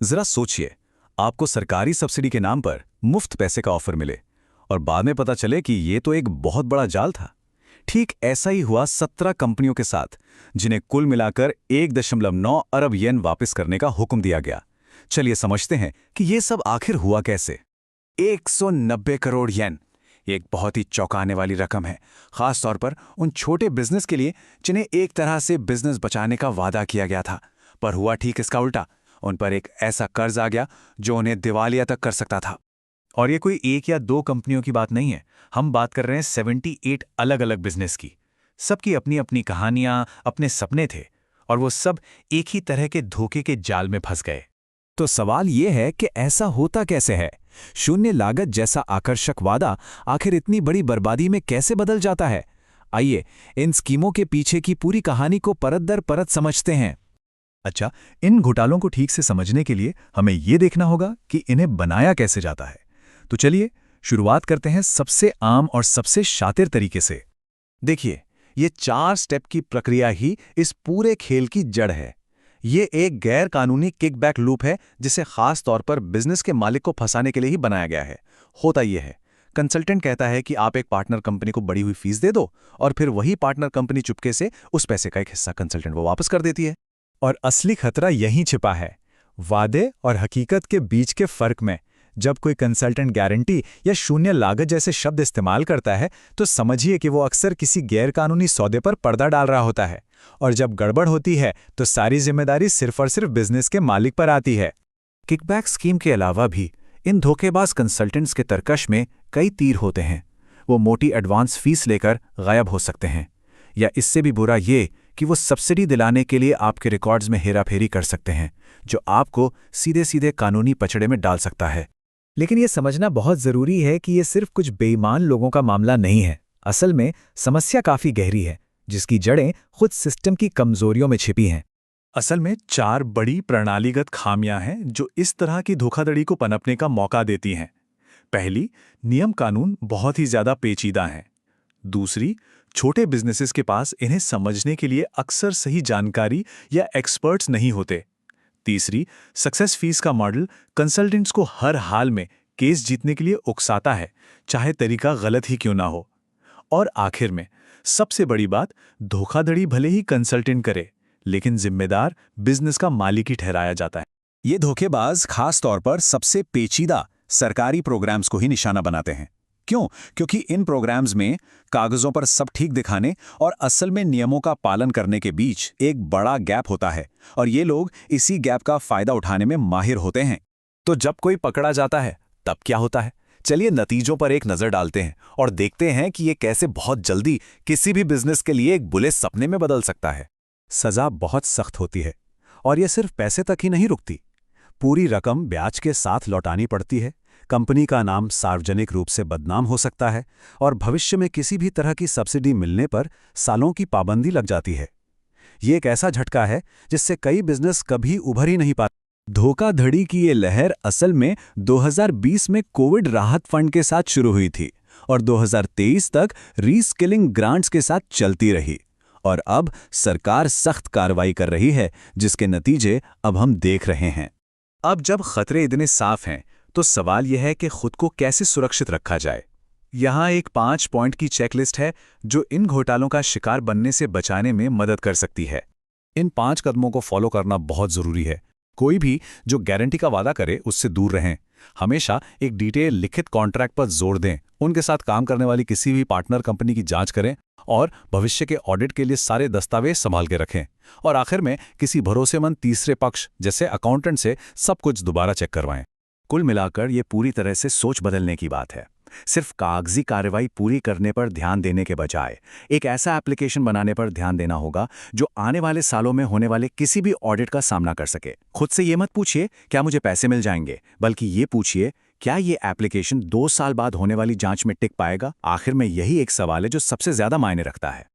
जरा सोचिए, आपको सरकारी सब्सिडी के नाम पर मुफ्त पैसे का ऑफर मिले और बाद में पता चले कि ये तो एक बहुत बड़ा जाल था। ठीक ऐसा ही हुआ 17 कंपनियों के साथ, जिन्हें कुल मिलाकर 1.9 अरब येन वापस करने का हुक्म दिया गया। चलिए समझते हैं कि ये सब आखिर हुआ कैसे। 190 करोड़ येन, ये एक बहुत ही चौंकाने वाली रकम है, खास तौर पर उन छोटे बिजनेस के लिए जिन्हें एक तरह से बिजनेस बचाने का वादा किया गया था। पर हुआ ठीक इसका उल्टा, उन पर एक ऐसा कर्ज आ गया जो उन्हें दिवालिया तक कर सकता था। और ये कोई एक या दो कंपनियों की बात नहीं है, हम बात कर रहे हैं 78 अलग अलग बिजनेस की। सबकी अपनी अपनी कहानियां, अपने सपने थे, और वो सब एक ही तरह के धोखे के जाल में फंस गए। तो सवाल ये है कि ऐसा होता कैसे है? शून्य लागत जैसा आकर्षक वादा आखिर इतनी बड़ी बर्बादी में कैसे बदल जाता है? आइए इन स्कीमों के पीछे की पूरी कहानी को परत दर परत समझते हैं। अच्छा, इन घोटालों को ठीक से समझने के लिए हमें ये देखना होगा कि इन्हें बनाया कैसे जाता है। तो चलिए शुरुआत करते हैं सबसे आम और सबसे शातिर तरीके से। देखिए, ये 4 स्टेप की प्रक्रिया ही इस पूरे खेल की जड़ है। ये एक गैर कानूनी किकबैक लूप है, जिसे खास तौर पर बिजनेस के मालिक को फंसाने के लिए ही बनाया गया है। होता यह है, कंसल्टेंट कहता है कि आप एक पार्टनर कंपनी को बढ़ी हुई फीस दे दो, और फिर वही पार्टनर कंपनी चुपके से उस पैसे का एक हिस्सा कंसल्टेंट वो वापस कर देती है। और असली खतरा यहीं छिपा है, वादे और हकीकत के बीच के फर्क में। जब कोई कंसल्टेंट गारंटी या शून्य लागत जैसे शब्द इस्तेमाल करता है, तो समझिए कि वो अक्सर किसी गैरकानूनी सौदे पर पर्दा डाल रहा होता है। और जब गड़बड़ होती है तो सारी जिम्मेदारी सिर्फ और सिर्फ बिजनेस के मालिक पर आती है। किकबैक स्कीम के अलावा भी इन धोखेबाज कंसल्टेंट्स के तरकश में कई तीर होते हैं। वो मोटी एडवांस फीस लेकर गायब हो सकते हैं, या इससे भी बुरा ये कि वो सब्सिडी दिलाने के लिए आपके रिकॉर्ड्स में हेराफेरी कर सकते हैं, जो आपको सीधे सीधे कानूनी पचड़े में डाल सकता है। लेकिन ये समझना बहुत ज़रूरी है कि ये सिर्फ कुछ बेईमान लोगों का मामला नहीं है। असल में समस्या काफ़ी गहरी है, जिसकी जड़ें खुद सिस्टम की कमजोरियों में छिपी हैं। असल में 4 बड़ी प्रणालीगत खामियां हैं जो इस तरह की धोखाधड़ी को पनपने का मौका देती हैं। पहली, नियम कानून बहुत ही ज़्यादा पेचीदा हैं। दूसरी, छोटे बिजनेसेस के पास इन्हें समझने के लिए अक्सर सही जानकारी या एक्सपर्ट्स नहीं होते। तीसरी, सक्सेस फीस का मॉडल कंसल्टेंट्स को हर हाल में केस जीतने के लिए उकसाता है, चाहे तरीका गलत ही क्यों ना हो। और आखिर में सबसे बड़ी बात, धोखाधड़ी भले ही कंसल्टेंट करे, लेकिन जिम्मेदार बिजनेस का मालिक ही ठहराया जाता है। ये धोखेबाज खास तौर पर सबसे पेचीदा सरकारी प्रोग्राम्स को ही निशाना बनाते हैं। क्यों? क्योंकि इन प्रोग्राम्स में कागजों पर सब ठीक दिखाने और असल में नियमों का पालन करने के बीच एक बड़ा गैप होता है, और ये लोग इसी गैप का फायदा उठाने में माहिर होते हैं। तो जब कोई पकड़ा जाता है, तब क्या होता है? चलिए नतीजों पर एक नजर डालते हैं और देखते हैं कि ये कैसे बहुत जल्दी किसी भी बिजनेस के लिए एक बुरे सपने में बदल सकता है। सजा बहुत सख्त होती है, और यह सिर्फ पैसे तक ही नहीं रुकती। पूरी रकम ब्याज के साथ लौटानी पड़ती है। कंपनी का नाम सार्वजनिक रूप से बदनाम हो सकता है, और भविष्य में किसी भी तरह की सब्सिडी मिलने पर सालों की पाबंदी लग जाती है। ये एक ऐसा झटका है जिससे कई बिजनेस कभी उभर ही नहीं पाते। धोखाधड़ी की ये लहर असल में 2020 में कोविड राहत फंड के साथ शुरू हुई थी, और 2023 तक रीस्किलिंग ग्रांट्स के साथ चलती रही। और अब सरकार सख्त कार्रवाई कर रही है, जिसके नतीजे अब हम देख रहे हैं। अब जब खतरे इतने साफ हैं, तो सवाल यह है कि खुद को कैसे सुरक्षित रखा जाए। यहाँ एक 5 पॉइंट की चेकलिस्ट है जो इन घोटालों का शिकार बनने से बचाने में मदद कर सकती है। इन 5 कदमों को फॉलो करना बहुत जरूरी है। कोई भी जो गारंटी का वादा करे उससे दूर रहें। हमेशा एक डिटेल लिखित कॉन्ट्रैक्ट पर जोर दें। उनके साथ काम करने वाली किसी भी पार्टनर कंपनी की जांच करें, और भविष्य के ऑडिट के लिए सारे दस्तावेज संभाल के रखें। और आखिर में किसी भरोसेमंद तीसरे पक्ष जैसे अकाउंटेंट से सब कुछ दोबारा चेक करवाएं। कुल मिलाकर ये पूरी तरह से सोच बदलने की बात है। सिर्फ कागजी कार्रवाई पूरी करने पर ध्यान देने के बजाय एक ऐसा एप्लीकेशन बनाने पर ध्यान देना होगा जो आने वाले सालों में होने वाले किसी भी ऑडिट का सामना कर सके। खुद से ये मत पूछिए क्या मुझे पैसे मिल जाएंगे, बल्कि ये पूछिए क्या ये एप्लीकेशन 2 साल बाद होने वाली जांच में टिक पाएगा। आखिर में यही एक सवाल है जो सबसे ज्यादा मायने रखता है।